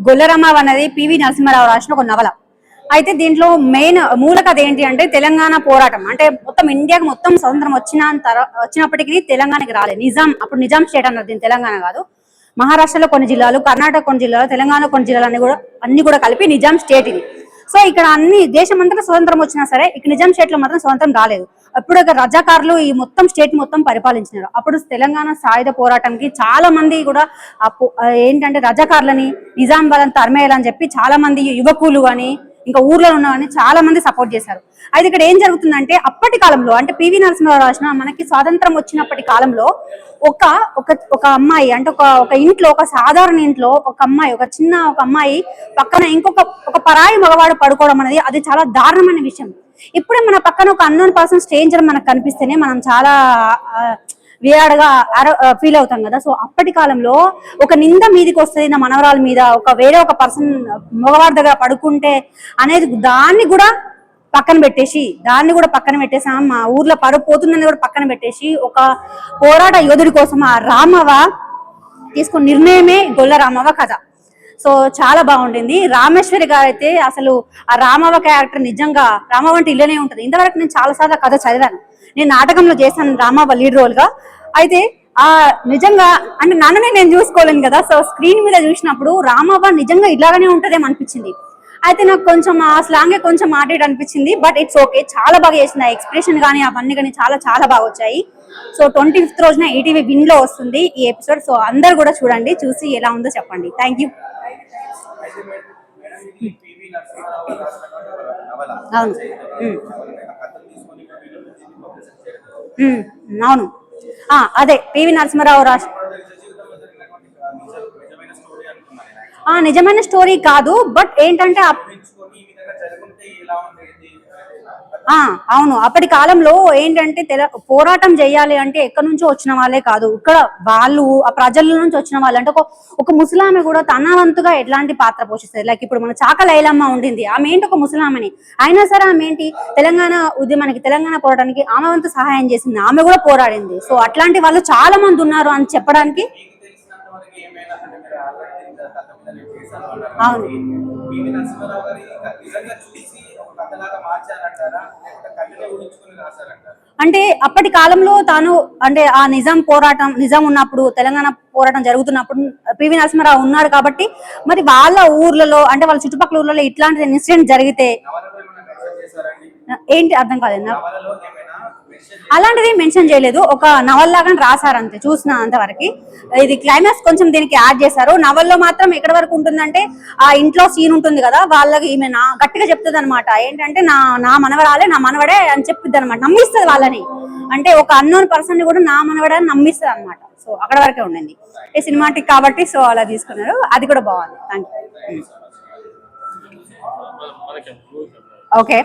గొల్లరామ అనేది పివి నరసింహారావు రాసిన ఒక నవల. అయితే దీంట్లో మెయిన్ మూల కథ ఏంటి అంటే తెలంగాణ పోరాటం. అంటే మొత్తం ఇండియాకి మొత్తం స్వతంత్రం వచ్చినప్పటికీ తెలంగాణకి రాలేదు. అప్పుడు నిజాం స్టేట్ అన్నారు, దీని తెలంగాణ కాదు. మహారాష్ట్రలో కొన్ని జిల్లాలు, కర్ణాటక కొన్ని జిల్లాలు, తెలంగాణ కొన్ని జిల్లాలు అన్ని కూడా కలిపి నిజాం స్టేట్ ఇది. సో ఇక్కడ అన్ని దేశం అంతా స్వతంత్రం వచ్చినా సరే ఇక్కడ నిజాం స్టేట్ లో మాత్రం స్వతంత్రం రాలేదు. అప్పుడు రజాకారులు ఈ మొత్తం స్టేట్ మొత్తం పరిపాలించినారు. అప్పుడు తెలంగాణ సాయుధ పోరాటంకి చాలా మంది కూడా ఏంటంటే రజాకారులని నిజాం వాళ్ళని తరిమేయాలని చెప్పి చాలా మంది యువకులు అని ఇంకా ఊర్లో ఉన్నవని చాలా మంది సపోర్ట్ చేశారు. అయితే ఇక్కడ ఏం జరుగుతుందంటే అప్పటి కాలంలో అంటే పివి నరసింహారావు రాసిన మనకి స్వాతంత్రం వచ్చినప్పటి కాలంలో ఒక అమ్మాయి అంటే ఒక ఇంట్లో, ఒక సాధారణ ఇంట్లో ఒక అమ్మాయి, ఒక అమ్మాయి పక్కన ఒక పరాయి మగవాడు పడుకోవడం అనేది అది చాలా దారుణమైన విషయం. ఇప్పుడే మన పక్కన ఒక అన్నోన్ పర్సన్ స్ట్రేంజర్ మనకు కనిపిస్తేనే మనం చాలా వియాడ్గా ఫీల్ అవుతాం కదా. సో అప్పటి కాలంలో ఒక నింద మీదకి వస్తుంది నా మనవరాల మీద, వేరే ఒక పర్సన్ మగవారి దగ్గర పడుకుంటే అనేది దాన్ని కూడా పక్కన పెట్టేసి మా ఊర్లో పరువు పోతుందని కూడా పక్కన పెట్టేసి ఒక పోరాట యోధుడి కోసం ఆ రామవ్వ తీసుకున్న నిర్ణయమే గొల్ల రామవ్వ కథ. సో చాలా బాగుండింది. రామేశ్వరి గారు అయితే అసలు ఆ రామవ్వ క్యారెక్టర్ నిజంగా రామవ్వ అంటే ఇల్లనే ఉంటుంది. ఇంతవరకు నేను చాలాసార్లు కథ చదివాను. నేను నాటకంలో చేశాను రామవ్వ లీడ్ రోల్ గా. అయితే నిజంగా అంటే నన్ను నేను చూసుకోలేను కదా. సో స్క్రీన్ మీద చూసినప్పుడు రామవ్వ నిజంగా ఇలాగనే ఉంటదేమో అనిపించింది. అయితే నాకు కొంచెం ఆ స్లాంగే కొంచెం మాట్లాడి అనిపించింది. బట్ ఇట్స్ ఓకే, చాలా బాగా చేసింది. ఆ ఎక్స్ప్రెషన్ కానీ అవన్నీ కానీ చాలా చాలా బాగా వచ్చాయి. సో 25th రోజున ఈటీవీ విన్ లో వస్తుంది ఈ ఎపిసోడ్. సో అందరు కూడా చూడండి, చూసి ఎలా ఉందో చెప్పండి. Thank you. అవును అవును అదే పివి నరసింహారావు నిజమైన స్టోరీ కాదు. బట్ ఏంటంటే అవును అప్పటి కాలంలో ఏంటంటే పోరాటం చేయాలి అంటే ఎక్కడి నుంచో వచ్చిన వాళ్ళే కాదు, ఇక్కడ వాళ్ళు ఆ ప్రజల నుంచి వచ్చిన వాళ్ళు. అంటే ఒక ముసలామె కూడా తన వంతుగా ఎట్లాంటి పాత్ర పోషిస్తుంది. లైక్ ఇప్పుడు మన చాక లైలమ్మ ఉండింది, ఆమె ఏంటి ఒక ముసలామని, అయినా సరే ఆమె ఏంటి తెలంగాణ ఉద్యమానికి, తెలంగాణ పోరాటానికి ఆమె వంతు సహాయం చేసింది, ఆమె కూడా పోరాడింది. సో అట్లాంటి వాళ్ళు చాలా మంది ఉన్నారు అని చెప్పడానికి. అవును అంటే అప్పటి కాలంలో తాను అంటే ఆ నిజాం ఉన్నప్పుడు, తెలంగాణ పోరాటం జరుగుతున్నప్పుడు పివి నరసింహారావు ఉన్నాడు కాబట్టి మరి వాళ్ళ ఊర్లలో అంటే వాళ్ళ చుట్టుపక్కల ఊర్లలో ఇట్లాంటి ఇన్సిడెంట్ జరిగితే ఏంటి అర్థం కాలేదు. అలాంటిది మెన్షన్ చేయలేదు, ఒక నవల్ లాగా రాశారు అంతే, చూసిన అంతవరకు. ఇది క్లైమాక్స్ కొంచెం దీనికి యాడ్ చేశారు. నవల్లో మాత్రం ఎక్కడి వరకు ఉంటుందంటే ఆ ఇంట్లో సీన్ ఉంటుంది కదా, వాళ్ళకి ఈమె గట్టిగా చెప్తుంది అనమాట, ఏంటంటే నా మనవరాలే, నా మనవడే అని చెప్పిద్ది అనమాట, నమ్మిస్తుంది వాళ్ళని. అంటే ఒక అన్నోన్ పర్సన్ ని కూడా నా మనవడే అని నమ్మిస్తుంది అనమాట. సో అక్కడ వరకే ఉండండి ఈ సినిమాటిక్ కాబట్టి. సో అలా తీసుకున్నారు, అది కూడా బాగుంది. Thank you. ఓకే